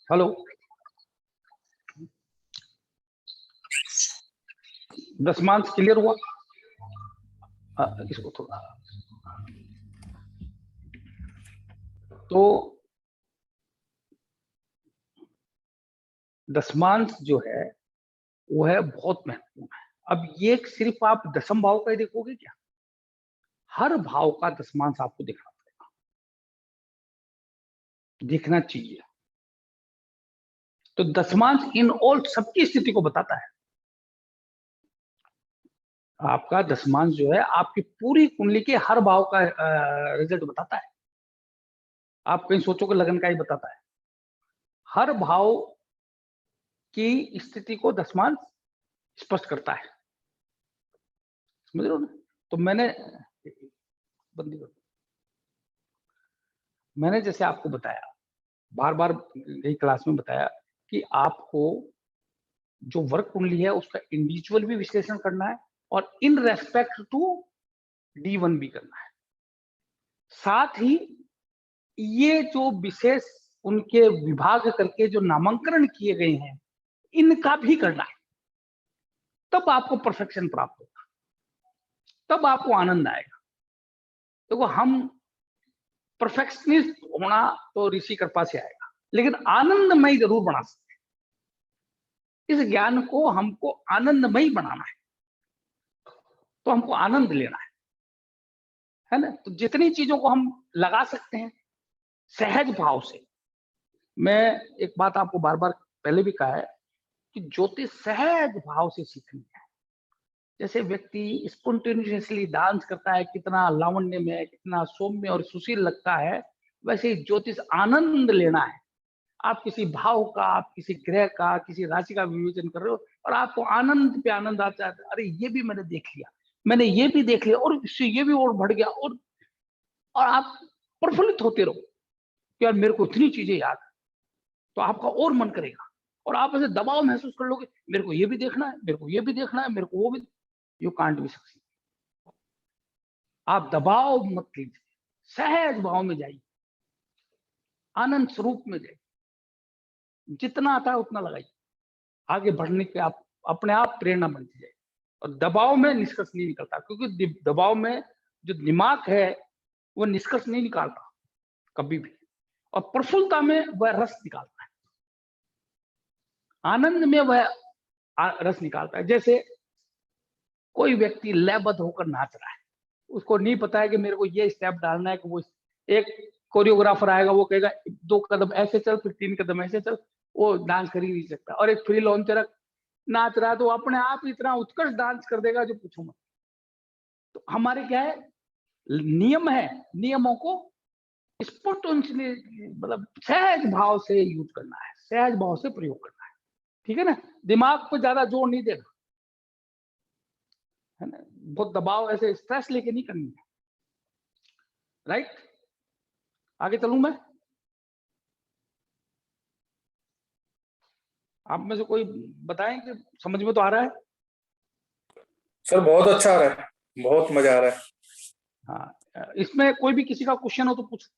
Hello, दसमांश clear हुआ? इसको थोड़ा तो दसमांश जो है वो है बहुत महत्वपूर्ण है। अब ये सिर्फ आप दसम भाव का ही देखोगे क्या? हर भाव का दसमांश आपको देखना पड़ेगा, देखना चाहिए। तो दसमांश इन ऑल सबकी स्थिति को बताता है। आपका दसमांश जो है आपकी पूरी कुंडली के हर भाव का रिजल्ट बताता है। आप कहीं सोचोगे लगन का ही बताता है। हर भाव की स्थिति को दसमांश स्पष्ट करता है, समझ रहे हो ना? तो मैंने जैसे आपको बताया, बार बार यही क्लास में बताया कि आपको जो वर्क कुंडली है उसका इंडिविजुअल भी विश्लेषण करना है और इन रेस्पेक्ट टू D1 भी करना है। साथ ही ये जो विशेष उनके विभाग करके जो नामांकन किए गए हैं इनका भी करना है। तब आपको परफेक्शन प्राप्त होगा, तब आपको आनंद आएगा। देखो, हम परफेक्शनिस्ट होना तो ऋषि कृपा से आएगा, लेकिन आनंदमय जरूर बना सकते हैं। इस ज्ञान को हमको आनंदमय बनाना है, तो हमको आनंद लेना है ना? तो जितनी चीजों को हम लगा सकते हैं सहज भाव से। मैं एक बात आपको बार बार पहले भी कहा है कि ज्योतिष सहज भाव से सीखनी है। जैसे व्यक्ति स्पॉन्टेनियसली डांस करता है, कितना लावण्य में, कितना सौम्य और सुशील लगता है, वैसे ही ज्योतिष आनंद लेना है। आप किसी भाव का, आप किसी ग्रह का, किसी राशि का विवेचन कर रहे हो और आपको आनंद पे आनंद आता है। अरे ये भी मैंने देख लिया, मैंने ये भी देख लिया, और इससे ये भी और बढ़ गया, और आप प्रफुल्लित होते रहो कि यार मेरे को इतनी चीजें याद है। तो आपका और मन करेगा और आप ऐसे दबाव महसूस कर लोगे, मेरे को ये भी देखना है, मेरे को ये भी देखना है, मेरे को वो भी। You can't be success. आप दबाव मत लीजिए, सहज भाव में जाइए, आनंद स्वरूप में जाइए। जितना आता है उतना लगाइए, आगे बढ़ने के आप अपने आप प्रेरणा बनती जाए। और दबाव में निष्कर्ष नहीं निकलता, क्योंकि दबाव में जो दिमाग है वो निष्कर्ष नहीं निकालता कभी भी, और प्रफुल्लता में वह रस निकालता है, आनंद में वह रस निकालता है। जैसे कोई व्यक्ति लयबद्ध होकर नाच रहा है, उसको नहीं पता है कि मेरे को ये स्टेप डालना है, कि वो एक कोरियोग्राफर आएगा, वो कहेगा 2 कदम ऐसे चल, फिर 3 कदम ऐसे चल, वो डांस कर ही नहीं सकता। और एक फ्री लॉन्चर नाच रहा है तो अपने आप इतना उत्कृष्ट डांस कर देगा जो पूछो मत। तो हमारे क्या है, नियम है, नियमों को स्पॉन्टेनियसली मतलब सहज भाव से यूज करना है, सहज भाव से प्रयोग करना है, ठीक है ना? दिमाग पर ज्यादा जोर नहीं देना है ना, बहुत दबाव ऐसे स्ट्रेस लेके नहीं करनी है। राइट, आगे चलूं मैं? आप में से कोई बताएं कि समझ में तो आ रहा है? सर बहुत अच्छा आ रहा है, बहुत मजा आ रहा है। हाँ, इसमें कोई भी किसी का क्वेश्चन हो तो पूछ।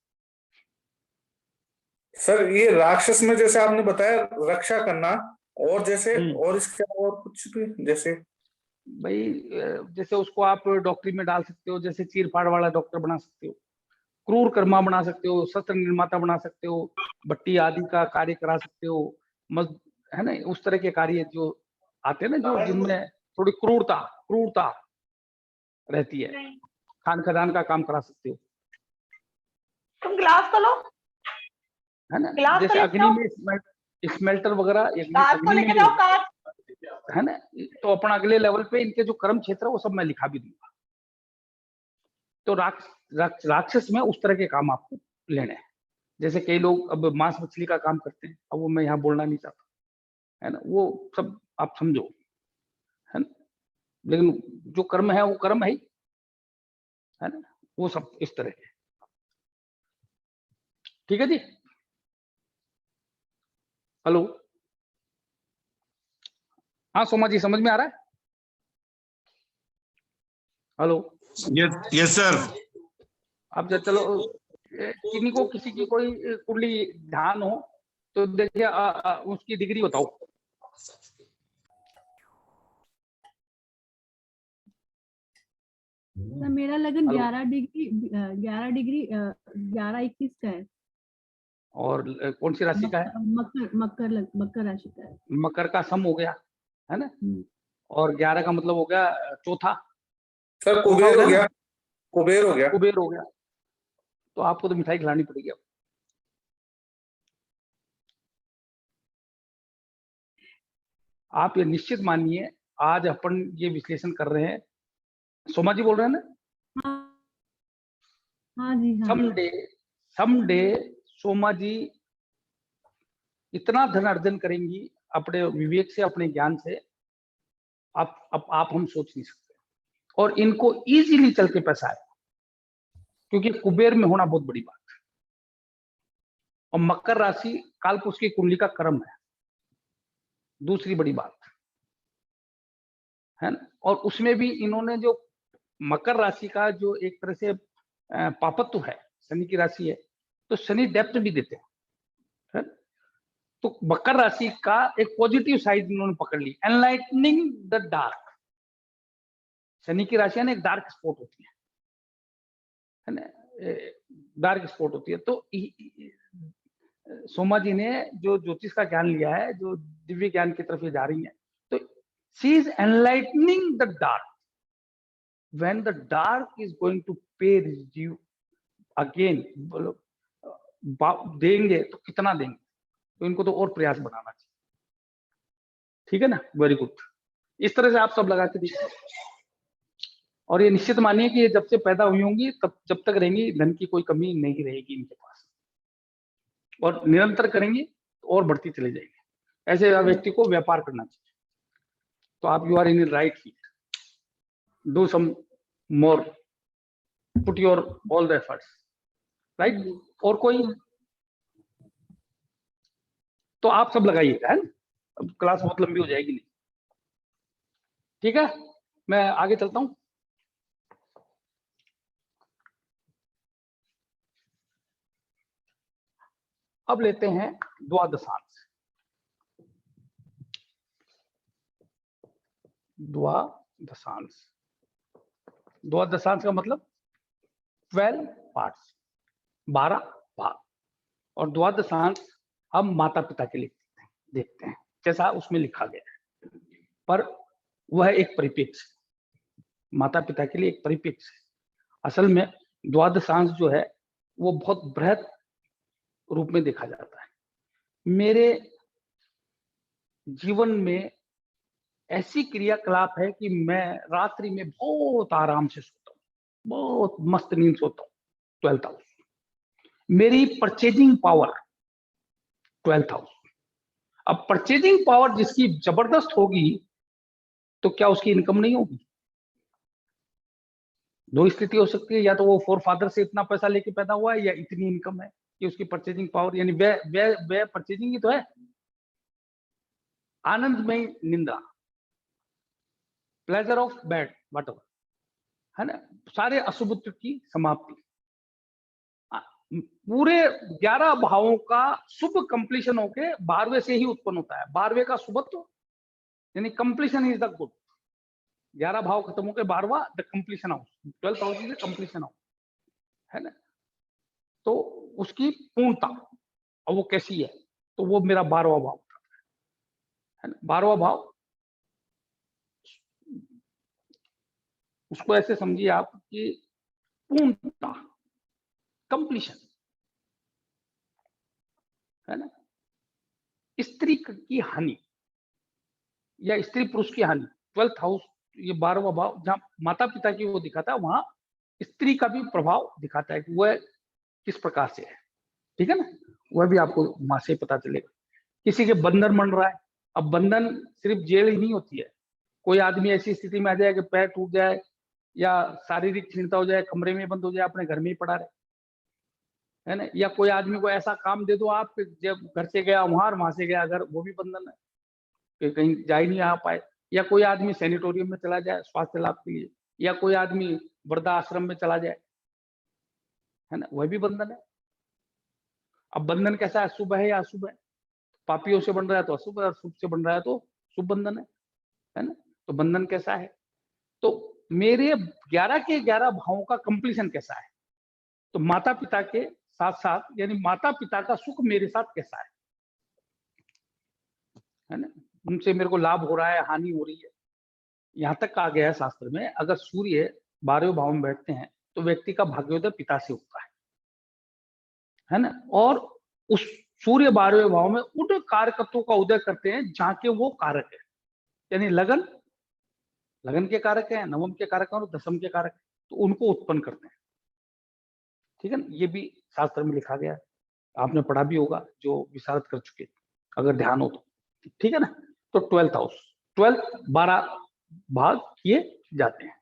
सर ये राक्षस में जैसे आपने बताया रक्षा करना, और जैसे और इसके अलावा और कुछ भी जैसे? भाई जैसे उसको आप डॉक्टरी में डाल सकते हो, जैसे चीर फाड़ वाला डॉक्टर बना सकते हो, क्रूर कर्मा बना सकते हो, शस्त्र निर्माता बना सकते हो, भट्टी आदि का कार्य करा सकते हो, है ना? उस तरह के कार्य जो आते हैं ना, जो जिनमें थोड़ी क्रूरता क्रूरता रहती है, खान खदान का काम करा सकते हो, तुम गिलास तो लो, है ना? गिलास जैसे तो अग्नि में स्मेल्टर वगैरह, काट को अग्नि लेके में जाओ, जो काट। है ना, तो अपना अगले लेवल पे इनके जो कर्म क्षेत्र है वो सब मैं लिखा भी दूंगा। तो राक्षस में उस तरह के काम आपको लेने हैं। जैसे कई लोग अब मांस मछली का काम करते हैं, अब वो मैं यहाँ बोलना नहीं चाहता, है ना? वो सब आप समझो, है ना? लेकिन जो कर्म है वो कर्म है ना? वो सब इस तरह के। ठीक है जी? हेलो, हाँ सोमा जी, समझ में आ रहा है? Hello, yes sir. अब चलो, किन्हीं को किसी की कोई कुंडली ध्यान हो तो देखिए उसकी डिग्री बताओ। सर मेरा लगन हेलो। 11 डिग्री 11 21 का है। और कौन सी राशि का है? मकर राशि का है। मकर का सम हो गया है ना, हम्म। और 11 का मतलब हो गया चौथा। सर चौथा कुबेर हो ना? गया, कुबेर हो गया। कुबेर हो गया। तो आपको तो मिठाई खिलानी पड़ेगी अब। आप ये निश्चित मानिए, आज अपन ये विश्लेषण कर रहे हैं। सोमा जी बोल रहे हैं ना? हाँ जी हाँ। समडे सोमा जी इतना धन अर्जन करेंगी अपने विवेक से, अपने ज्ञान से, आप हम सोच नहीं सकते। और इनको इजीली चल के पैसा आए, क्योंकि कुबेर में होना बहुत बड़ी बात है। और मकर राशि कालपुरुष की कुंडली का कर्म है, दूसरी बड़ी बात है ना। और उसमें भी इन्होंने जो मकर राशि का जो एक तरह से पापत्व है, शनि की राशि है, तो शनि डेप्थ भी देते हैं, है? तो मकर राशि का एक पॉजिटिव साइड इन्होंने पकड़ ली, एनलाइटनिंग द डार्क। शनि की राशि है ना, एक डार्क स्पॉट होती है ना, डार्क स्पॉट होती है। तो सोमा जी ने जो ज्योतिष का ज्ञान लिया है, जो दिव्य ज्ञान की तरफ ये जा रही है, तो she is enlightening the dark. When the dark is going to pay you again, बोलो देंगे तो कितना देंगे, तो इनको तो और प्रयास बढ़ाना चाहिए। ठीक है ना, वेरी गुड। इस तरह से आप सब लगा के देखिए, और ये निश्चित मानिए कि ये जब से पैदा हुई होंगी तब जब तक रहेंगी, धन की कोई कमी नहीं रहेगी इनके पास, और निरंतर करेंगे तो और बढ़ती चली जाएगी। ऐसे व्यक्ति को व्यापार करना चाहिए। तो आप you are in right field, do some more, put your all the efforts, right. और कोई? तो आप सब लगाइएगा, है ना? अब क्लास बहुत लंबी हो जाएगी नहीं। ठीक है, मैं आगे चलता हूं। अब लेते हैं द्वादशांश। द्वादशांश, द्वादशांश का मतलब 12 पार्ट्स, 12 भाग। और द्वादशांश हम माता पिता के लिए देखते हैं, जैसा उसमें लिखा गया है, पर वह एक परिप्रेक्ष्य, माता पिता के लिए एक परिप्रेक्ष्य है। असल में द्वादशांश जो है वो बहुत बृहद रूप में देखा जाता है। मेरे जीवन में ऐसी क्रियाकलाप है कि मैं रात्रि में बहुत आराम से सोता हूँ, बहुत मस्त नींद सोता हूँ। 12th हाउस, मेरी परचेजिंग पावर 12th हाउस। अब परचेजिंग पावर जिसकी जबरदस्त होगी तो क्या उसकी इनकम नहीं होगी? दो स्थिति हो सकती है, या तो वो फोर फादर से इतना पैसा लेके पैदा हुआ है, या इतनी इनकम है कि उसकी परचेजिंग पावर, यानी वे परचेजिंग ही तो है। आनंदमय निंदा, pleasure of bad what ever, है ना, सारे अशुभ की समाप्ति। पूरे 11 भावों का शुभ कंप्लीशन होके 12वें से ही उत्पन्न होता है। 12वें का शुभत्व यानी कंप्लीशन इज द गुड। 11 भाव खत्म होकर 12वां the completion house, 12th house is the completion house, है ना। तो उसकी पूर्णता, और वो कैसी है, तो वो मेरा 12वां भाव है ना। 12वां भाव उसको ऐसे समझिए आप कि पूर्णता, कंप्लीशन, है ना। स्त्री की हानि या स्त्री पुरुष की हानि, 12th हाउस ये 12वां भाव जहां माता पिता की वो दिखाता है, वहां स्त्री का भी प्रभाव दिखाता है कि वह किस प्रकार से है। ठीक है ना, वह भी आपको वहां से पता चलेगा। किसी के बंधन बन रहा है, अब बंधन सिर्फ जेल ही नहीं होती है। कोई आदमी ऐसी स्थिति में आ जाए कि पैर टूट जाए या शारीरिक क्षीणता हो जाए, कमरे में बंद हो जाए, अपने घर में ही पड़ा रहे, है ना। या कोई आदमी को ऐसा काम दे दो आप, जब घर से गया वहां से गया घर, वो भी बंधन है कि कहीं जा ही नहीं आ पाए। या कोई आदमी सैनिटोरियम में चला जाए स्वास्थ्य लाभ के लिए, या कोई आदमी वृद्धाश्रम में चला जाए, है ना, वह भी बंधन है। अब बंधन कैसा है, शुभ है या अशुभ है? पापियों से बन रहा है तो अशुभ, और शुभ से बन रहा है तो शुभ बंधन है ना। तो बंधन कैसा है, तो मेरे 11 के 11 भावों का कंप्लीशन कैसा है, तो माता पिता के साथ साथ यानी माता पिता का सुख मेरे साथ कैसा है ना, उनसे मेरे को लाभ हो रहा है, हानि हो रही है। यहां तक कहा गया है शास्त्र में, अगर सूर्य 12वें भाव में बैठते हैं तो व्यक्ति का भाग्योदय पिता से होता है ना। और उस सूर्य 12वें भाव में उन कारकत्वों का उदय करते हैं जहां के वो कारक है, यानी लगन के कारक है, नवम के कारक है और दशम के कारक है, तो उनको उत्पन्न करते हैं। ठीक है ना, ये भी शास्त्र में लिखा गया है, आपने पढ़ा भी होगा जो विशारद कर चुके, अगर ध्यान हो तो। ठीक है ना। तो 12th हाउस, 12 भाग किए जाते हैं।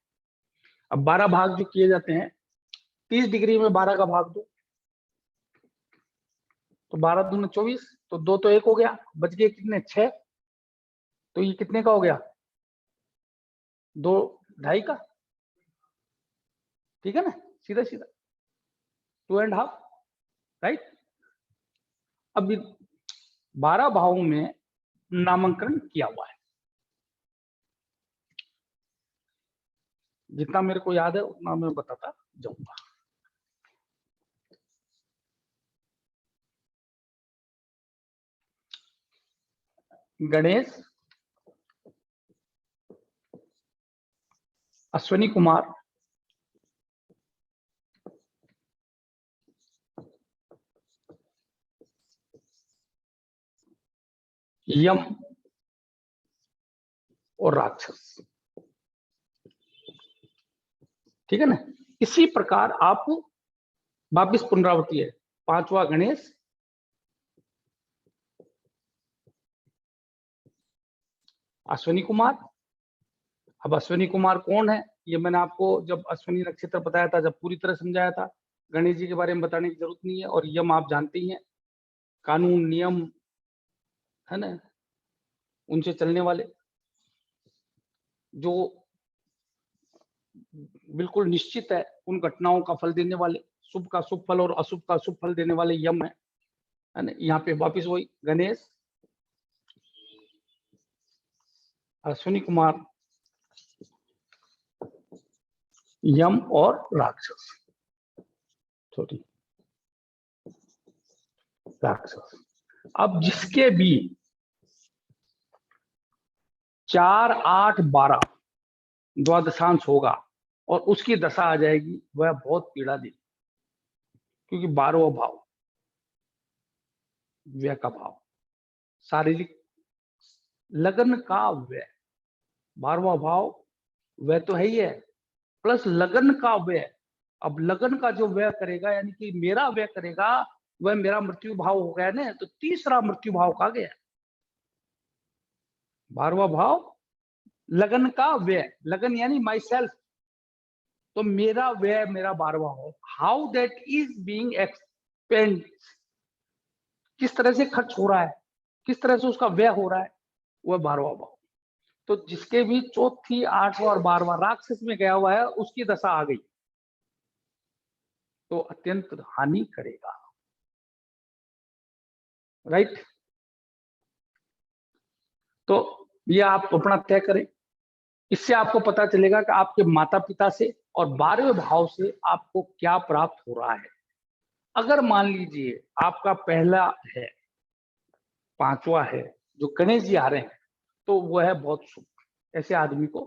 अब 12 भाग जो किए जाते हैं, 30 डिग्री में 12 का भाग दो, तो 12 दूनी 24, तो 2 तो 1 हो गया, बच गए कितने 6, तो ये कितने का हो गया 2 2.5 का। ठीक है ना, सीधा सीधा 2.5, राइट। अब 12 भावों में नामांकन किया हुआ है, जितना मेरे को याद है उतना मैं बताता जाऊंगा। गणेश, अश्विनी कुमार, यम और राक्षस। ठीक है ना, इसी प्रकार आप वापिस पुनरावृत्ति है, 5वां गणेश, अश्विनी कुमार। अब अश्विनी कुमार कौन है, ये मैंने आपको जब अश्विनी नक्षत्र बताया था, जब पूरी तरह समझाया था, गणेश जी के बारे में बताने की जरूरत नहीं है। और यम आप जानते ही हैं, कानून नियम है ना, उनसे चलने वाले, जो बिल्कुल निश्चित है उन घटनाओं का फल देने वाले, शुभ का शुभ फल और अशुभ का शुभ फल देने वाले यम है ना। यहाँ पे वापिस वही गणेश, अश्विनी कुमार, यम और राक्षस, सॉरी राक्षस। अब जिसके भी 4, 8, 12 द्वादशांश होगा और उसकी दशा आ जाएगी, वह बहुत पीड़ा देगी, क्योंकि 12वां भाव व्यय का भाव, शारीरिक लगन का व्यय, 12वां भाव व्यय तो है ही है, प्लस लगन का व्यय। अब लगन का जो व्यय करेगा, यानी कि मेरा व्यय करेगा, वह मेरा मृत्यु भाव हो गया ना, तो तीसरा मृत्यु भाव का गया। 12वां भाव लगन का व्यय, लगन यानी माई सेल्फ, तो मेरा व्यय मेरा 12वां भाव, how that is being expand, किस तरह से खर्च हो रहा है, किस तरह से उसका व्यय हो रहा है, वह 12वां भाव। तो जिसके भी चौथी, 8वां और 12वां राक्षस में गया हुआ है, उसकी दशा आ गई तो अत्यंत हानि करेगा, राइट। तो ये आप अपना तय करें, इससे आपको पता चलेगा कि आपके माता पिता से और 12वें भाव से आपको क्या प्राप्त हो रहा है। अगर मान लीजिए आपका पहला है, 5वां है, जो गणेश जी आ रहे हैं, तो वह है बहुत सुख। ऐसे आदमी को,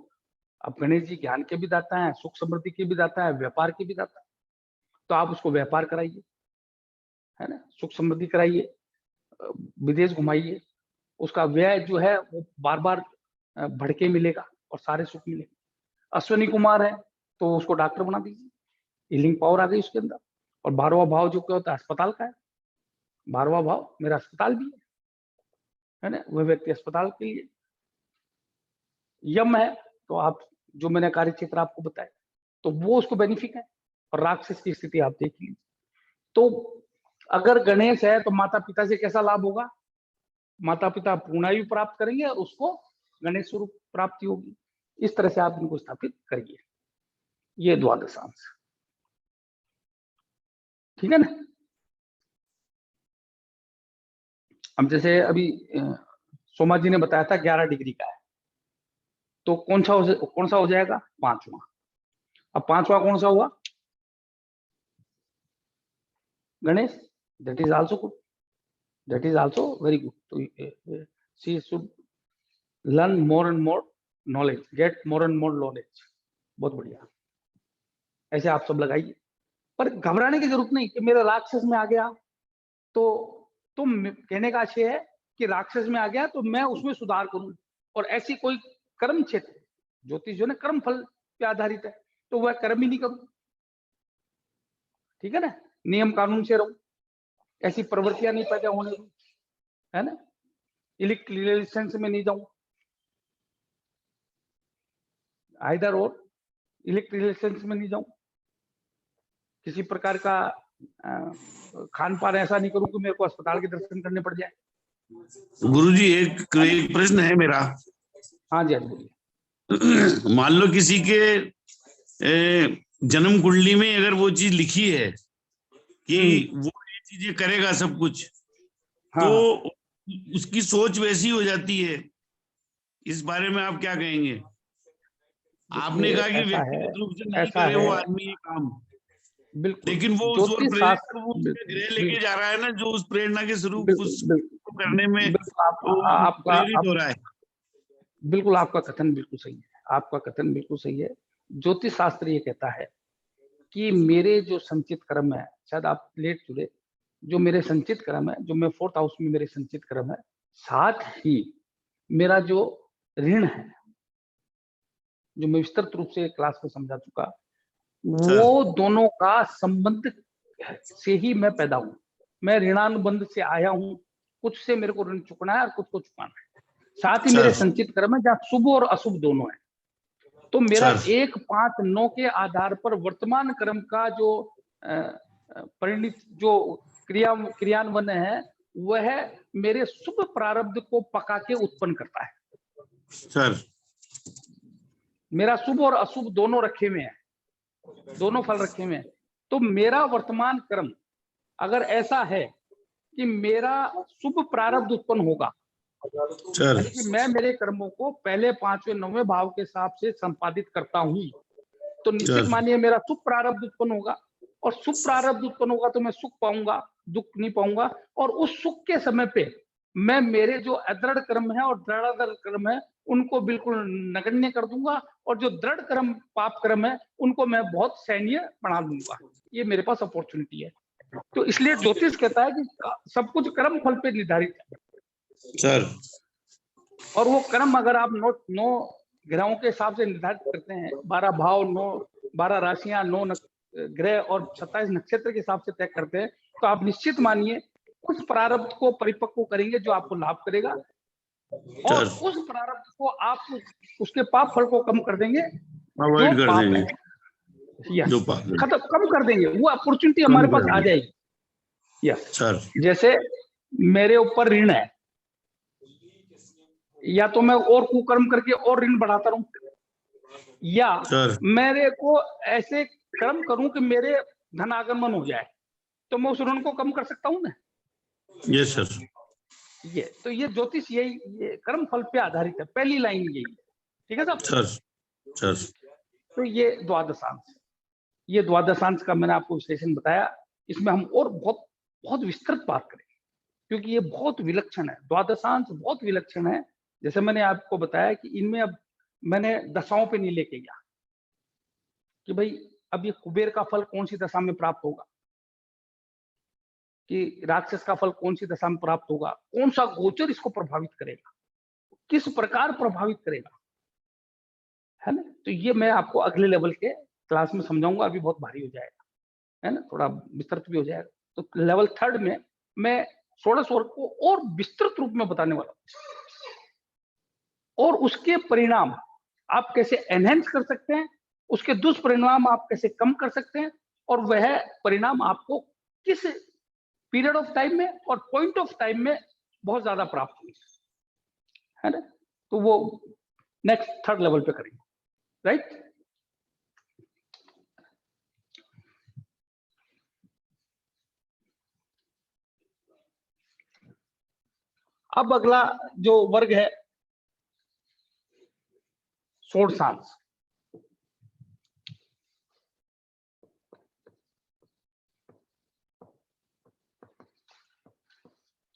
अब गणेश जी ज्ञान के भी दाता है, सुख समृद्धि के भी दाता है, व्यापार के भी दाता है, तो आप उसको व्यापार कराइए, है ना, सुख समृद्धि कराइए, विदेश घुमाइए, उसका व्यय जो है वो बार बार भड़के मिलेगा और सारे सुख मिलेंगे। अश्विनी कुमार है तो उसको डॉक्टर बना दीजिए, हीलिंग पावर आ गई उसके अंदर। और 12वां भाव जो क्या होता है, अस्पताल का है, 12वां भाव मेरा अस्पताल भी है ना, वह व्यक्ति अस्पताल के लिए। यम है तो आप, जो मैंने कार्य क्षेत्र आपको बताया, तो वो उसको बेनिफिट है। और राक्षस की स्थिति आप देख लीजिए, तो अगर गणेश है तो माता पिता से कैसा लाभ होगा, माता पिता पूर्णायु प्राप्त करेंगे और उसको गणेश स्वरूप प्राप्ति होगी। इस तरह से आप इनको स्थापित करिए, ये द्वादशांश, ठीक है ना। अब जैसे अभी सोमा जी ने बताया था 11 डिग्री का है, तो कौन सा हो जाएगा? 5वां। अब 5वां कौन सा हुआ? Ganesh, that is also good, that is also very good. तो she should learn more and more knowledge, get more and more knowledge. बहुत बढ़िया, ऐसे आप सब लगाइए। पर घबराने की जरूरत नहीं कि मेरा राक्षस में आ गया, तो कहने का आशय है कि राक्षस में आ गया तो मैं उसमें सुधार करूं, और ऐसी कोई कर्म क्षेत्र, ज्योतिष जो है कर्म फल पे आधारित है, तो वह कर्म ही नहीं करूं, ठीक है ना, नियम कानून से रहूं, ऐसी प्रवृत्तियां नहीं पैदा होने दूं, है ना, इलेक्ट्रिक रिलेशंस में नहीं जाऊं, आइदर और इलेक्ट्रिक रिलेशंस में नहीं जाऊं, किसी प्रकार का खान पान ऐसा नहीं करूं कि मेरे को अस्पताल के दर्शन करने पड़ जाए। गुरुजी एक प्रश्न है मेरा। हाँ जी, हाँ जी, बोलिए। मान लो किसी के जन्म कुंडली में अगर वो चीज लिखी है कि वो ये चीजें करेगा सब कुछ, हाँ, तो उसकी सोच वैसी हो जाती है, इस बारे में आप क्या कहेंगे? आपने कहा कि ऐसा है, व्यक्तिगत रूप से नहीं ऐसा करे है, वो आदमी ये काम, बिल्कुल लेकिन वो उस ओर ज्योतिष प्रेरित, शास्त्र, वो उसका ग्रह लेके बिल्कुल जा रहा है ना, जो उस प्रेरणा के स्वरूप बिल्कुल उसको करने में बिल्कुल वो प्रेरित हो रहा है। बिल्कुल आपका कथन बिल्कुल सही है, आपका कथन बिल्कुल सही है। ज्योतिष शास्त्र ये कहता है कि मेरे जो संचित कर्म है, शायद आप लेट जुड़े, जो मेरे संचित कर्म है, जो मैं 4th हाउस में मेरे संचित कर्म है, साथ ही मेरा जो ऋण है, जो मैं विस्तृत रूप से क्लास में समझा चुका, वो दोनों का संबंध से ही मैं पैदा हूं। मैं ऋणानुबंध से आया हूं, कुछ से मेरे को ऋण चुकना है और कुछ को चुकाना है। साथ ही मेरे संचित कर्म है जहाँ शुभ और अशुभ दोनों है। तो मेरा 1, 5, 9 के आधार पर वर्तमान कर्म का जो परिणित जो क्रियान्वयन है, वह मेरे शुभ प्रारब्ध को पका के उत्पन्न करता है। सर, मेरा शुभ और अशुभ दोनों रखे हुए हैं, दोनों फल रखे हुए हैं। तो मेरा वर्तमान कर्म अगर ऐसा है कि मेरा शुभ प्रारब्ध उत्पन्न होगा, यानी कि मैं मेरे कर्मों को पहले 5वें 9वें भाव के हिसाब से संपादित करता हूं, तो निश्चित मानिए मेरा शुभ प्रारब्ध उत्पन्न होगा, और शुभ प्रारब्ध उत्पन्न होगा तो मैं सुख पाऊंगा, दुख नहीं पाऊंगा। और उस सुख के समय पे मैं मेरे जो अदृढ़ कर्म है और दृढ़ कर्म है उनको बिल्कुल नगण्य कर दूंगा, और जो दृढ़ कर्म पाप कर्म है उनको मैं बहुत सैन्य बना दूंगा। ये मेरे पास अपॉर्चुनिटी है। तो इसलिए ज्योतिष कहता है कि सब कुछ कर्म फल पे निर्धारित है सर। और वो कर्म अगर आप 9 ग्रहों के हिसाब से निर्धारित करते हैं, 12 भाव, 12 राशियां, 9 ग्रह और 27 नक्षत्र के हिसाब से तय करते हैं, तो आप निश्चित मानिए उस प्रारब्ध को परिपक्व करेंगे जो आपको लाभ करेगा, और उस प्रारब्ध को आप उसके पाप फल को कम कर देंगे, अवॉइड कर देंगे, जो खत्म कम कर देंगे, वो अपॉर्चुनिटी हमारे पास आ जाएगी। यस सर, जैसे मेरे ऊपर ऋण है, या तो मैं और कुकर्म करके और ऋण बढ़ाता रहूं, या मेरे को ऐसे कर्म करूं कि मेरे धन आगमन हो जाए, तो मैं उस ऋण को कम कर सकता हूं ना। Yes sir. ये ज्योतिष ये कर्म फल पे आधारित है, पहली लाइन यही है, ठीक है साहब। सर तो ये द्वादशांश का मैंने आपको विश्लेषण बताया। इसमें हम और बहुत बहुत विस्तृत बात करेंगे, क्योंकि ये बहुत विलक्षण है, द्वादशांश बहुत विलक्षण है। जैसे मैंने आपको बताया कि इनमें अब मैंने दशाओं पे नहीं लेके गया कि भाई अब ये कुबेर का फल कौन सी दशा में प्राप्त होगा, कि राक्षस का फल कौन सी दशा में प्राप्त होगा, कौन सा गोचर इसको प्रभावित करेगा, किस प्रकार प्रभावित करेगा, है ना। तो ये मैं आपको अगले लेवल के क्लास में समझाऊंगा, अभी बहुत भारी हो जाएगा, है ना, थोड़ा विस्तृत भी हो जाएगा। तो लेवल 3 में मैं षोडश वर्ग को और विस्तृत रूप में बताने वाला हूं, और उसके परिणाम आप कैसे एनहेंस कर सकते हैं, उसके दुष्परिणाम आप कैसे कम कर सकते हैं, और वह परिणाम आपको किस पीरियड ऑफ टाइम में और पॉइंट ऑफ टाइम में बहुत ज्यादा प्राप्त हुई, है ना। तो वो नेक्स्ट 3rd लेवल पे करेंगे, राइट। अब अगला जो वर्ग है षोडशांश।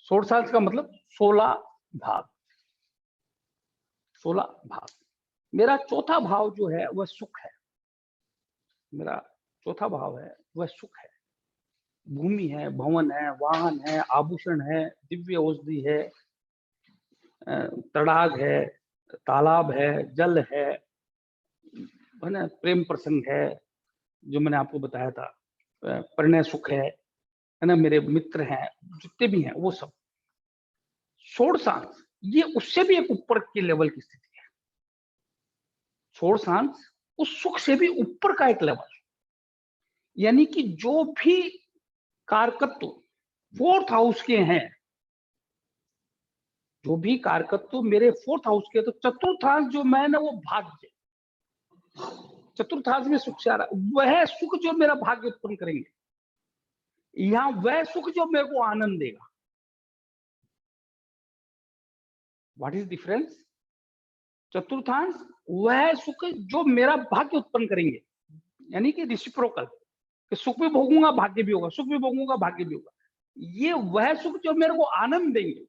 षोडशांश का मतलब 16 भाग। 16 भाग। मेरा चौथा भाव जो है वह सुख है। मेरा चौथा भाव है वह सुख है। भूमि है, भवन है, वाहन है, आभूषण है, दिव्य औषधि है, तड़ाग है, तालाब है, जल है ना, प्रेम प्रसंग है जो मैंने आपको बताया था, परिणय सुख है ना, मेरे मित्र हैं जितने भी हैं वो सब। षोडशांश ये उससे भी एक ऊपर के लेवल की स्थिति है। षोडशांश उस सुख से भी ऊपर का एक लेवल, यानी कि जो भी कारकत्व 4th हाउस के हैं, जो भी कारकत्व मेरे 4th हाउस के, तो चतुर्थांश जो मैं ना वो भाग्य, चतुर्थांश में सुख से आ रहा है, वह सुख जो मेरा भाग्य उत्पन्न करेंगे, यहां वह सुख जो मेरे को आनंद देगा। What is difference? चतुर्थांश वह सुख जो मेरा भाग्य उत्पन्न करेंगे, यानी कि रिसिप्रोकल, कि सुख भी भोगूंगा भाग्य भी होगा, सुख भी भोगूंगा भाग्य भी होगा। ये वह सुख जो मेरे को आनंद देंगे।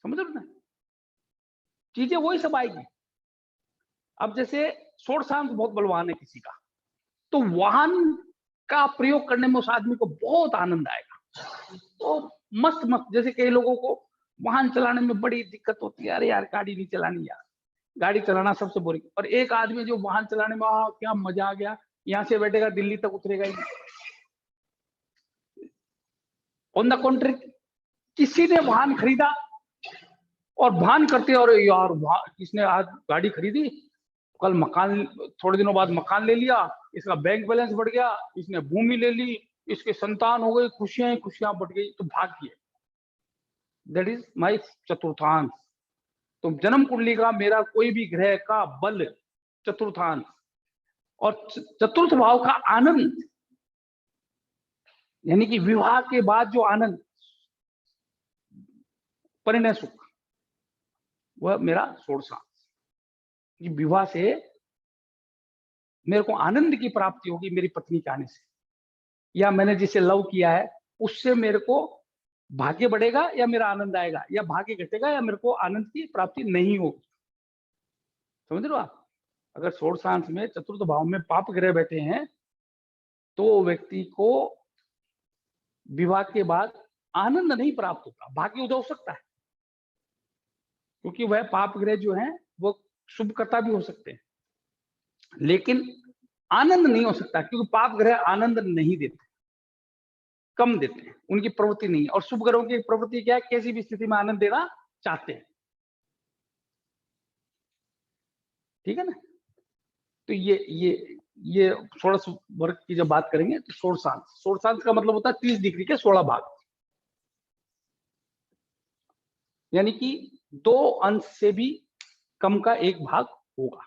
समझ रहे ना? चीजें वही सब आएगी। अब जैसे षोडशांश बहुत बलवान है किसी का, तो वाहन का प्रयोग करने में उस आदमी को बहुत आनंद आएगा। तो मस्त मस्त, जैसे कई लोगों को वाहन चलाने में बड़ी दिक्कत होती है, अरे यार गाड़ी नहीं चलानी यार, गाड़ी चलाना सबसे बोरिंग। और एक आदमी जो वाहन चलाने में क्या मजा आ गया, यहां से बैठेगा दिल्ली तक उतरेगा ही। ऑन द कॉन्ट्री, किसी ने वाहन खरीदा और भान करते और यार इसने आज गाड़ी खरीदी, कल मकान, थोड़े दिनों बाद मकान ले लिया, इसका बैंक बैलेंस बढ़ गया, इसने भूमि ले ली, इसके संतान हो गई, खुशियां खुशियां बढ़ गई, तो भाग्य। दैट इज माय चतुर्थांश। तो जन्म कुंडली का मेरा कोई भी ग्रह का बल चतुर्थांश, और चतुर्थ भाव का आनंद, यानी कि विवाह के बाद जो आनंद, परिणय सुख, वह मेरा षोडशांश। विवाह से मेरे को आनंद की प्राप्ति होगी मेरी पत्नी के आने से, या मैंने जिसे लव किया है उससे मेरे को भाग्य बढ़ेगा या मेरा आनंद आएगा, या भाग्य घटेगा या मेरे को आनंद की प्राप्ति नहीं होगी। समझ रहे हो आप? अगर षोडशांश में चतुर्थ भाव में पाप ग्रह बैठे हैं तो व्यक्ति को विवाह के बाद आनंद नहीं प्राप्त होता, भाग्य उदय हो सकता है, क्योंकि वह पाप ग्रह जो हैं वो शुभकर्ता भी हो सकते हैं, लेकिन आनंद नहीं हो सकता, क्योंकि पाप ग्रह आनंद नहीं देते, कम देते हैं, उनकी प्रवृत्ति नहीं है। और शुभ ग्रहों की प्रवृत्ति क्या है? किसी भी स्थिति में आनंद देना चाहते हैं। ठीक है ना? तो ये षोडश वर्ग की जब बात करेंगे तो षोडशांश का मतलब होता है 30 डिग्री के 16 भाग, यानी कि 2 अंश से भी कम का एक भाग होगा,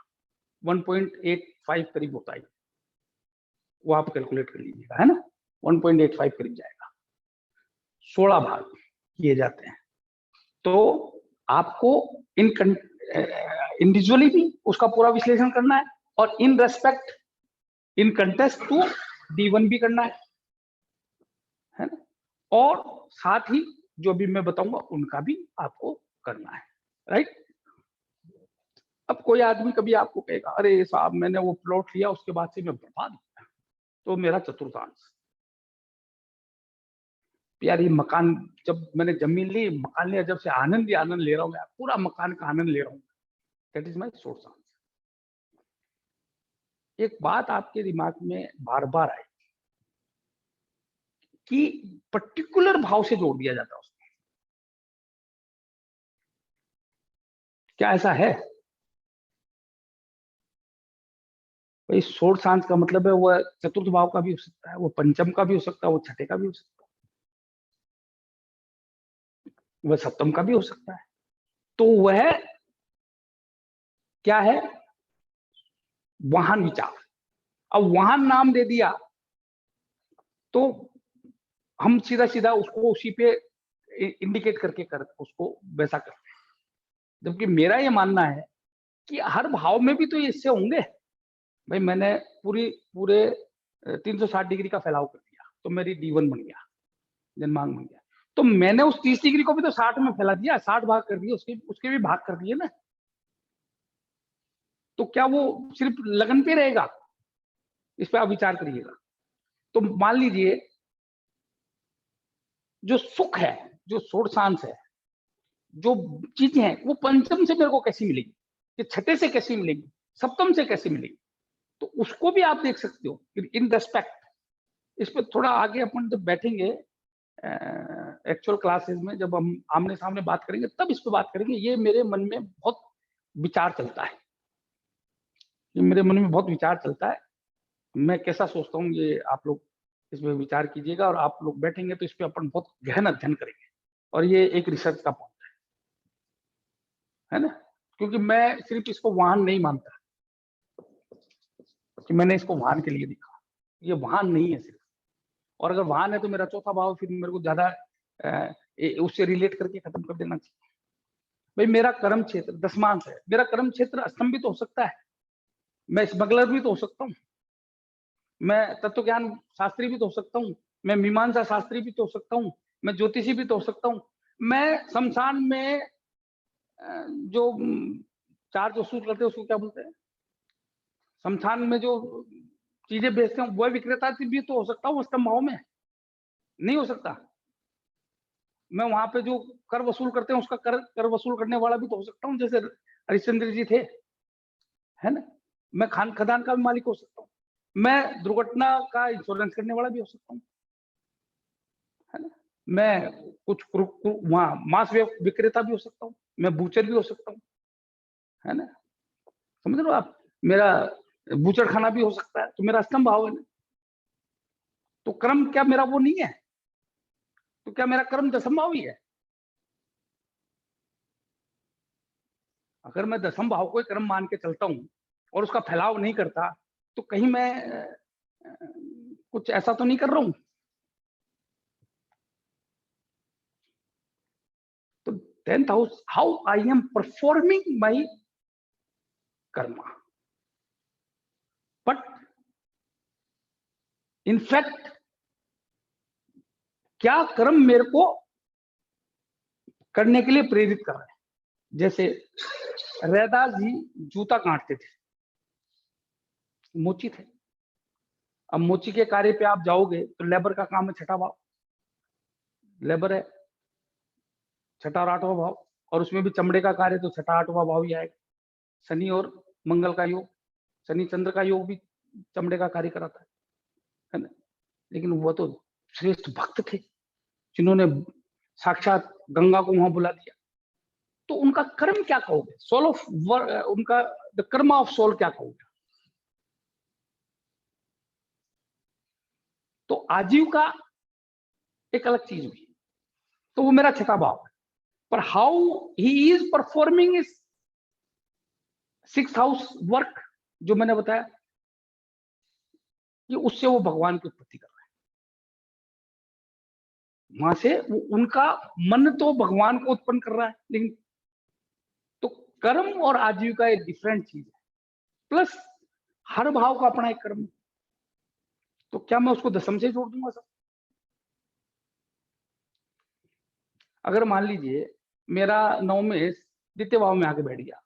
1.85 करीब होता है, वो आप कैलकुलेट कर लीजिएगा, है ना? 1.85 करीब जाएगा, 16 भाग किए जाते हैं। तो आपको इंडिविजुअली भी उसका पूरा विश्लेषण करना है, और in respect, in contest to D1 भी करना है ना? और साथ ही जो भी मैं बताऊंगा उनका भी आपको करना है, राइट? अब कोई आदमी कभी आपको कहेगा अरे साहब मैंने वो प्लॉट लिया उसके बाद से मैं बर्बाद हो गया, तो मेरा चतुर्थांश, यार ये मकान, जब मैंने जमीन ली, मकान लिया, जब से आनंद ही आनंद ले रहा हूँ, पूरा मकान का आनंद ले रहा हूँ। दैट इज माय षोडशांश। एक बात आपके दिमाग में बार बार आई कि पर्टिकुलर भाव से जोड़ दिया जाता है उसको, क्या ऐसा है? भाई षोडशांश का मतलब है वह चतुर्थ भाव का भी हो सकता है, वो पंचम का भी हो सकता है, वो छठे का भी हो सकता है, वह सप्तम का भी हो सकता है। तो वह क्या है? वाहन विचार। अब वाहन नाम दे दिया तो हम सीधा सीधा उसको उसी पे इंडिकेट करके कर उसको वैसा करते हैं। जबकि मेरा ये मानना है कि हर भाव में भी तो ये इससे होंगे। भाई मैंने पूरे 360 डिग्री का फैलाव कर दिया तो मेरी D1 बन गया, जन्मांग बन गया। तो मैंने उस 30 डिग्री को भी तो 60 में फैला दिया, 60 भाग कर दिए, उसके भी भाग कर दिए ना। तो क्या वो सिर्फ लगन पे रहेगा? इस पे आप विचार करिएगा। तो मान लीजिए जो सुख है, जो षोडशांश है, जो चीजें हैं, वो पंचम से मेरे को कैसी मिलेगी, कि छठे से कैसी मिलेगी, सप्तम से कैसी मिलेगी? तो उसको भी आप देख सकते हो इन रेस्पेक्ट। इस पे थोड़ा आगे अपन जब बैठेंगे एक्चुअल क्लासेस में, जब हम आमने सामने बात करेंगे तब इस पे बात करेंगे। ये मेरे मन में बहुत विचार चलता है, ये मेरे मन में बहुत विचार चलता है। मैं कैसा सोचता हूँ ये आप लोग इस पे विचार कीजिएगा, और आप लोग बैठेंगे तो इस पे अपन बहुत गहन अध्ययन करेंगे। और ये एक रिसर्च का पॉइंट है ना, क्योंकि मैं सिर्फ इसको वाहन नहीं मानता कि मैंने इसको वाहन के लिए देखा, ये वाहन नहीं है सिर्फ। और अगर वाहन है तो मेरा चौथा भाव फिर मेरे को ज्यादा उससे रिलेट करके खत्म कर देना चाहिए। भाई मेरा कर्म क्षेत्र दशमांश है, मेरा कर्म क्षेत्र स्तंभित हो सकता है, मैं स्मगलर भी तो हो सकता हूँ, मैं तत्व ज्ञान शास्त्री भी तो हो सकता हूँ, मैं मीमांसा शास्त्री भी तो हो सकता हूँ, मैं ज्योतिषी भी तो हो सकता हूँ, मैं शमशान में जो चार जो सूट करते हैं उसको क्या बोलते हैं, शमशान में जो चीजें बेचते हैं वह विक्रेता भी तो हो सकता हूँ स्तंभ भाव में, नहीं हो सकता? मैं वहां पे जो कर वसूल करते हैं उसका कर वसूल करने वाला भी तो हो सकता हूँ, जैसे हरिश्चंद्र जी थे, है ना। मैं खान खदान का भी मालिक हो सकता हूँ, मैं दुर्घटना का इंश्योरेंस करने वाला भी हो सकता हूँ, है ना। मैं कुछ वहां मांस विक्रेता भी हो सकता हूँ, मैं बूचर भी हो सकता हूँ, है ना। समझ लो आप, मेरा बूचर खाना भी हो सकता है, तो मेरा स्तंभ भाव है ना। तो कर्म क्या मेरा वो नहीं है? तो क्या मेरा कर्म दशम भाव ही है? अगर मैं दशम भाव को ही कर्म मान के चलता हूं और उसका फैलाव नहीं करता, तो कहीं मैं कुछ ऐसा तो नहीं कर रहा हूं। तो 10th house, how I am performing my Karma, but in fact क्या कर्म मेरे को करने के लिए प्रेरित कर रहे हैं। जैसे रैदास जी जूता काटते थे, मोची थे। अब मोची के कार्य पे आप जाओगे तो लेबर का काम है छठा भाव, लेबर है छठा और आठवां भाव, और उसमें भी चमड़े का कार्य तो छठा आठवां भाव ही आएगा। शनि और मंगल का योग, शनि चंद्र का योग भी चमड़े का कार्य कराता है ना। लेकिन वो तो श्रेष्ठ भक्त थे जिन्होंने साक्षात गंगा को वहां बुला दिया। तो उनका कर्म क्या कहोगे? सोल ऑफ उनका द कर्म ऑफ सोल क्या कहोगे? तो आजीविका एक अलग चीज हुई, तो वो मेरा छठा भाव है। पर how he is performing is 6th house work, जो मैंने बताया कि उससे वो भगवान की उत्पत्ति कर रहा है। वहां से उनका मन तो भगवान को उत्पन्न कर रहा है, लेकिन तो कर्म और आजीविका एक डिफरेंट चीज है। प्लस हर भाव का अपना एक कर्म, तो क्या मैं उसको दशम से जोड़ दूंगा सर? अगर मान लीजिए मेरा 9 में द्वितीय भाव में आके बैठ गया,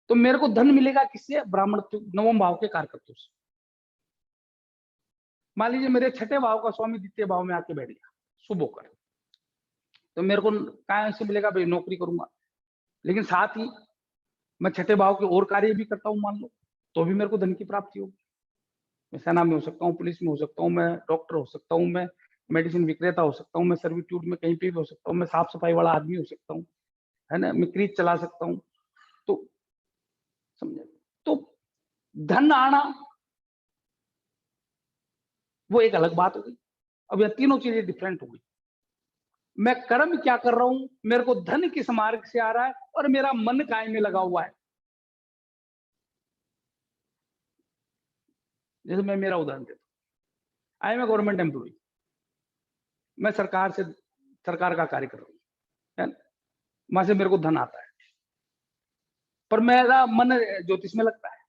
तो मेरे को धन मिलेगा किससे? ब्राह्मण नवम भाव के कारकत्व से। मान लीजिए मेरे छठे भाव का स्वामी द्वितीय भाव में आके बैठ गया शुभ होकर, तो मेरे को कहाँ से मिलेगा? भाई नौकरी करूंगा, लेकिन साथ ही मैं छठे भाव के और कार्य भी करता हूँ मान लो, तो भी मेरे को धन की प्राप्ति होगी। मैं सेना में हो सकता हूँ, पुलिस में हो सकता हूँ, मैं डॉक्टर हो सकता हूँ, मैं मेडिसिन विक्रेता हो सकता हूँ, मैं सर्विट्यूट में कहीं पे भी हो सकता हूँ, मैं साफ सफाई वाला आदमी हो सकता हूँ, है ना, मैं क्रीज चला सकता हूँ। तो समझे, तो धन आना वो एक अलग बात हो गई। अब यह तीनों चीजें डिफरेंट हो गई। मैं कर्म क्या कर रहा हूं, मेरे को धन किस मार्ग से आ रहा है, और मेरा मन काय में लगा हुआ है। जैसे मैं मेरा उदाहरण देता हूं, I am a government employee, मैं सरकार से सरकार का कार्य कर रहा हूँ, है ना, वहां से मेरे को धन आता है, पर मेरा मन ज्योतिष में लगता है,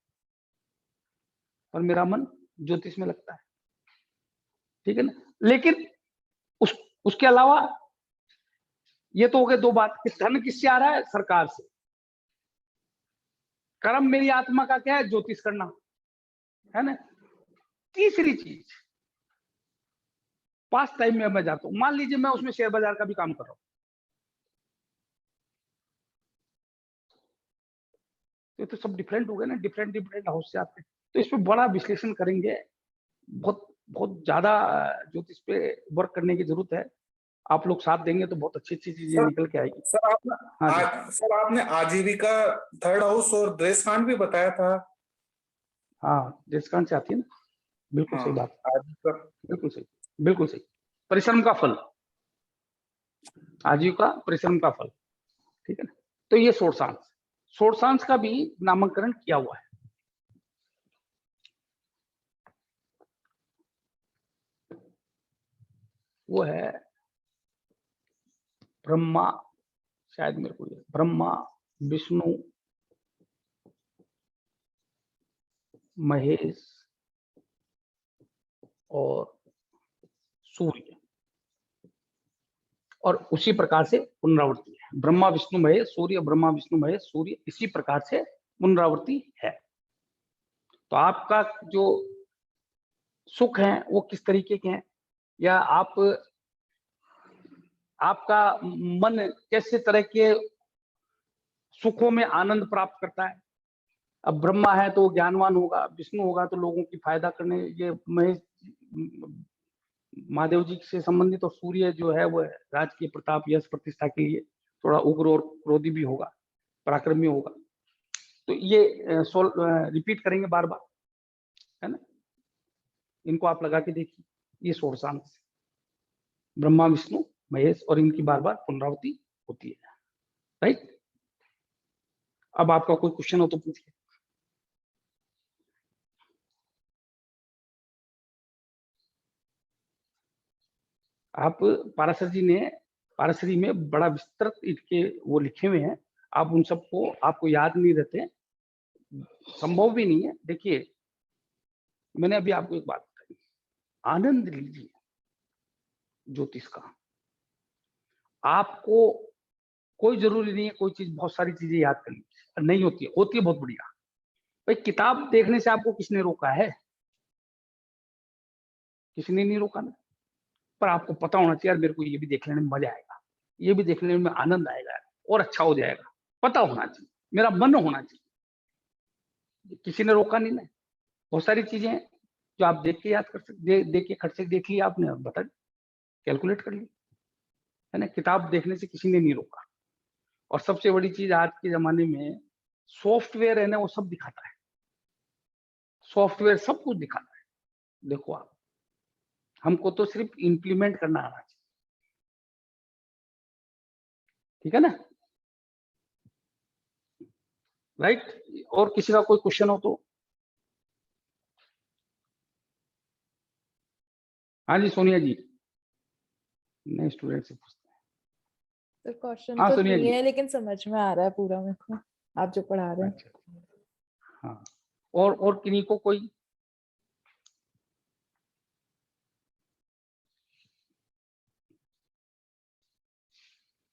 और मेरा मन ज्योतिष में लगता है, ठीक है ना। लेकिन उसके अलावा ये तो हो गए दो बात कि धन किससे आ रहा है, सरकार से। कर्म मेरी आत्मा का क्या है, ज्योतिष करना, है ना। तीसरी चीज, पास टाइम में मैं जाता हूं, मान लीजिए मैं उसमें शेयर बाजार का भी काम कर रहा हूं, ये तो सब डिफरेंट हो गए ना, डिफरेंट डिफरेंट हाउस से आते हैं, तो इस पर बड़ा विश्लेषण करेंगे, बहुत बहुत ज्यादा ज्योतिष पे वर्क करने की जरूरत है। आप लोग साथ देंगे तो बहुत अच्छी अच्छी चीजें निकल के आएगी। सर आपने हाँ सर आपने आजीविका, थर्ड हाउस और देशकांड भी बताया था। हाँ, देशकांड से आती है ना, बिल्कुल सही बात, आजीविका, बिल्कुल सही, बिल्कुल सही। परिश्रम का फल, आजीविका परिश्रम का फल, ठीक है ना। तो ये षोडशांश का भी नामकरण किया हुआ है। वो है ब्रह्मा, शायद मेरे को ब्रह्मा, विष्णु, महेश और सूर्य, और उसी प्रकार से पुनरावृत्ति है। ब्रह्मा विष्णु महेश सूर्य, ब्रह्मा विष्णु महेश सूर्य, इसी प्रकार से पुनरावृत्ति है। तो आपका जो सुख है वो किस तरीके के हैं, या आपका मन कैसे तरह के सुखों में आनंद प्राप्त करता है। अब ब्रह्मा है तो वो ज्ञानवान होगा, विष्णु होगा तो लोगों की फायदा करने, ये महेश महादेव जी से संबंधित, और सूर्य जो है वो राजकीय प्रताप यश प्रतिष्ठा के लिए थोड़ा उग्र और क्रोधी भी होगा, पराक्रमी होगा। तो ये रिपीट करेंगे बार बार, है ना। इनको आप लगा के देखिए, ये षोडशांश, ब्रह्मा विष्णु महेश, और इनकी बार बार पुनरावृत्ति होती है, राइट। अब आपका कोई क्वेश्चन हो तो पूछिए। आप पाराशरी में बड़ा विस्तृत इनके वो लिखे हुए हैं, आप उन सबको, आपको याद नहीं रहते, संभव भी नहीं है। देखिए मैंने अभी आपको एक बात बताई, आनंद लीजिए ज्योतिष का। आपको कोई जरूरी नहीं है कोई चीज, बहुत सारी चीजें याद करनी नहीं होती है बहुत बढ़िया। भाई किताब देखने से आपको किसने रोका है, किसी ने नहीं रोका ना, पर आपको पता होना चाहिए यार मेरे को ये भी देख लेने में मजा आएगा, ये भी देखने में आनंद आएगा और अच्छा हो जाएगा, पता होना चाहिए, मेरा मन होना चाहिए। किसी ने रोका नहीं ना। बहुत सारी चीजें हैं जो आप देख के याद कर सकते, देख के खर्चे देख लिया आपने, बता कैलकुलेट कर ली, है ना। किताब देखने से किसी ने नहीं रोका। और सबसे बड़ी चीज आज के जमाने में सॉफ्टवेयर है ना, वो सब दिखाता है, सॉफ्टवेयर सब कुछ दिखाता है। देखो आप, हमको तो सिर्फ इंप्लीमेंट करना आना चाहिए, ठीक है ना, राइट। और किसी का कोई क्वेश्चन हो तो। हाँ जी सोनिया जी, नए स्टूडेंट से पूछते हैं। तो क्वेश्चन हाँ तो सोनिया नहीं जी, है, लेकिन समझ में आ रहा है पूरा मेरे को, आप जो पढ़ा रहे हैं। अच्छा, हाँ। और किन्हीं को कोई,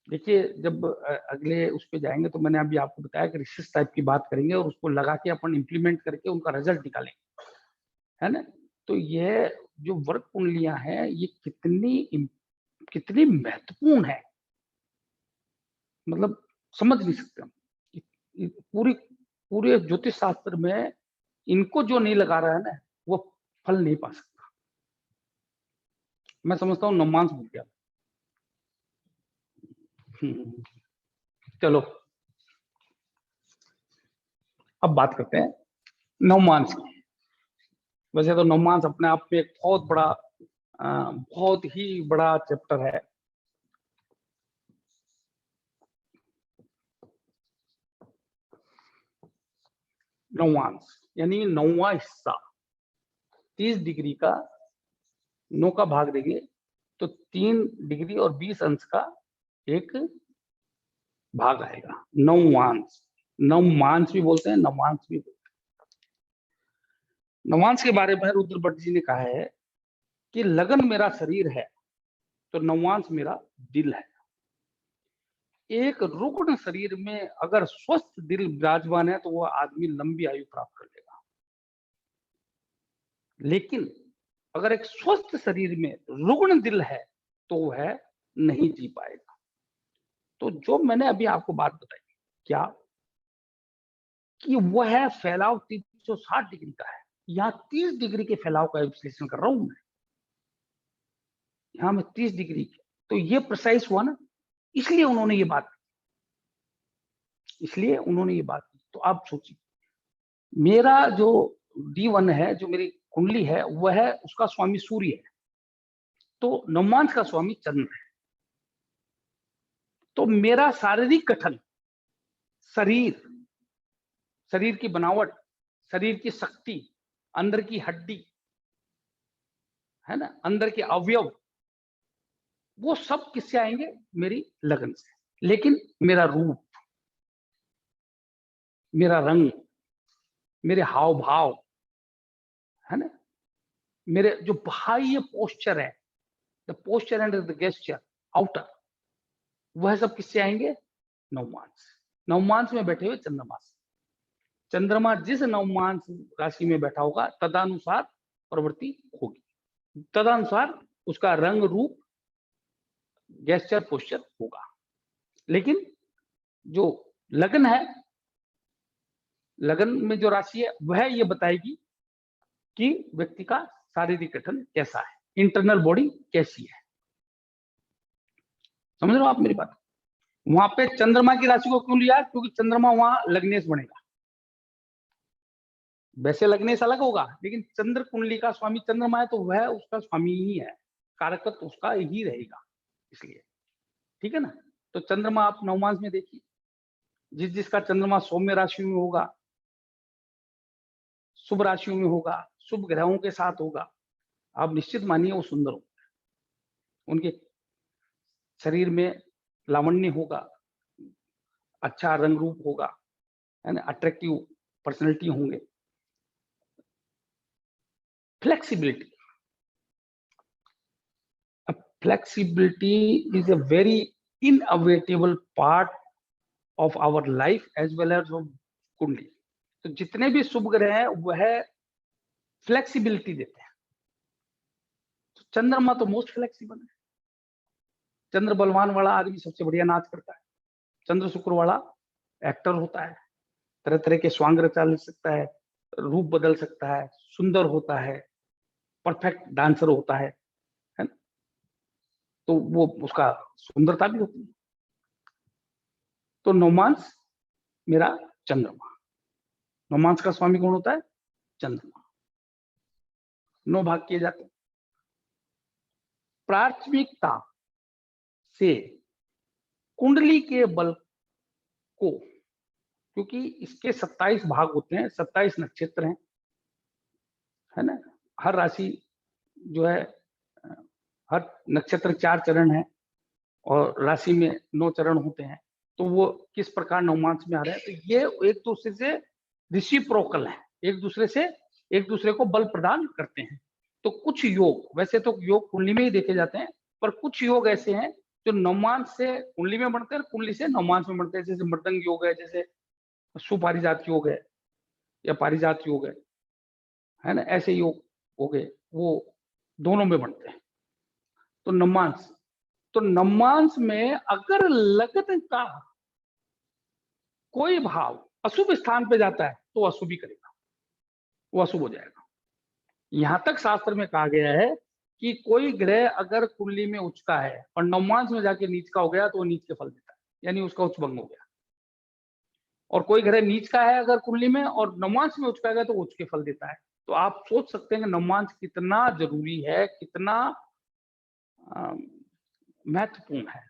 देखिए जब अगले उस पे जाएंगे तो मैंने अभी आपको बताया कि रिसर्च टाइप की बात करेंगे और उसको लगा के अपन इम्प्लीमेंट करके उनका रिजल्ट निकालेंगे, है ना। तो ये जो वर्क कुंडलियां हैं ये कितनी महत्वपूर्ण है, मतलब समझ नहीं सकते हम। पूरे ज्योतिष शास्त्र में इनको जो नहीं लगा रहा है ना वो फल नहीं पा सकता। मैं समझता हूँ नवमांस भूल गया। चलो अब बात करते हैं नवमांस की। वैसे तो नवमांस अपने आप में एक बहुत ही बड़ा चैप्टर है। नवमांस यानी 9वां हिस्सा, 30 डिग्री का 9 का भाग देंगे तो 3 डिग्री और 20 अंश का एक भाग आएगा। नवमांश, नवमांश भी बोलते हैं, नवांश भी बोलते हैं। नवांश के बारे में रुद्र भट्ट जी ने कहा है कि लगन मेरा शरीर है तो नवांश मेरा दिल है। एक रुग्ण शरीर में अगर स्वस्थ दिल विराजमान है तो वह आदमी लंबी आयु प्राप्त कर लेगा, लेकिन अगर एक स्वस्थ शरीर में रुग्ण दिल है तो वह नहीं जी पाएगा। तो जो मैंने अभी आपको बात बताई, क्या कि वह फैलाव 360 डिग्री का है, यहाँ 30 डिग्री के फैलाव का विश्लेषण कर रहा हूं मैं, यहाँ मैं 30 डिग्री के, तो ये प्रिसाइज हुआ ना, इसलिए उन्होंने ये बात की। तो आप सोचिए, मेरा जो D1 है, जो मेरी कुंडली है, वह है उसका स्वामी सूर्य है, तो नवमांश का स्वामी चंद्र है। तो मेरा शारीरिक गठन, शरीर की बनावट, शरीर की शक्ति, अंदर की हड्डी है ना, अंदर के अवयव, वो सब किससे आएंगे? मेरी लगन से। लेकिन मेरा रूप, मेरा रंग, मेरे हाव भाव है ना, मेरे जो बाह्य पोस्चर है, the posture and the gesture outer, वह सब किससे आएंगे? नवमांश में बैठे हुए चंद्रमा से। चंद्रमा जिस नवमांश राशि में बैठा होगा तदनुसार प्रवृत्ति होगी, तदनुसार उसका रंग रूप गेस्चर पोस्चर होगा। लेकिन जो लगन है, लगन में जो राशि है वह ये बताएगी कि व्यक्ति का शारीरिक गठन कैसा है, इंटरनल बॉडी कैसी है। समझ रहे हो आप मेरी बात? वहां पे चंद्रमा की राशि को क्यों लिया? क्योंकि चंद्रमा वहां लग्नेश बनेगा। वैसे लग्नेश अलग होगा, लेकिन चंद्र कुंडली का स्वामी चंद्रमा है तो वह उसका स्वामी ही है, कारकत्व उसका ही रहेगा, इसलिए। ठीक है ना? तो चंद्रमा आप नवमांश में देखिए, जिसका चंद्रमा सौम्य राशि में होगा, शुभ राशियों में होगा, शुभ ग्रहों के साथ होगा, आप निश्चित मानिए वो सुंदर होगा, उनके शरीर में लावण्य होगा, अच्छा रंग रूप होगा, है ना, अट्रैक्टिव पर्सनैलिटी होंगे। Flexibility is a very inevitable part of our life as well as of kundli. तो जितने भी शुभ ग्रह हैं वह फ्लेक्सिबिलिटी देते हैं। तो चंद्रमा तो मोस्ट फ्लेक्सिबल है। चंद्र बलवान वाला आदमी सबसे बढ़िया नाच करता है, चंद्र शुक्र वाला एक्टर होता है, तरह तरह के स्वांग रचा ले सकता है, रूप बदल सकता है, सुंदर होता है, परफेक्ट डांसर होता है ना? तो वो उसका सुंदरता भी होती है। तो नवमांश मेरा चंद्रमा, नवमांश का स्वामी कौन होता है? चंद्रमा। 9 भाग किए जाते हैं। प्राथमिकता से कुंडली के बल को, क्योंकि इसके 27 भाग होते हैं, 27 नक्षत्र हैं, है ना, हर राशि जो है, हर नक्षत्र 4 चरण है और राशि में 9 चरण होते हैं। तो वो किस प्रकार नवमांश में आ रहे हैं, तो ये एक दूसरे से रिसिप्रोकल है, एक दूसरे को बल प्रदान करते हैं। तो कुछ योग, वैसे तो योग कुंडली में ही देखे जाते हैं, पर कुछ योग ऐसे हैं जो नवमांश से कुंडली में बनते हैं, कुंडली से नवमांश में बनते हैं। जैसे मृदंग योग है, जैसे सुपारिजात योग है या पारिजात योग है ना, ऐसे योग हो गए, वो दोनों में बनते हैं। तो नवमांश में अगर लगन का कोई भाव अशुभ स्थान पे जाता है तो अशुभ ही करेगा, वो अशुभ हो जाएगा। यहां तक शास्त्र में कहा गया है कि कोई ग्रह अगर कुंडली में उच्च का है और नवमांश में जाके नीच का हो गया तो वो नीच के फल देता है, यानी उसका उच्च भंग हो गया। और कोई ग्रह नीच का है अगर कुंडली में और नवमांश में उच्च का गया तो उच्च के फल देता है। तो आप सोच सकते हैं कि नवमांश कितना जरूरी है, कितना महत्वपूर्ण है।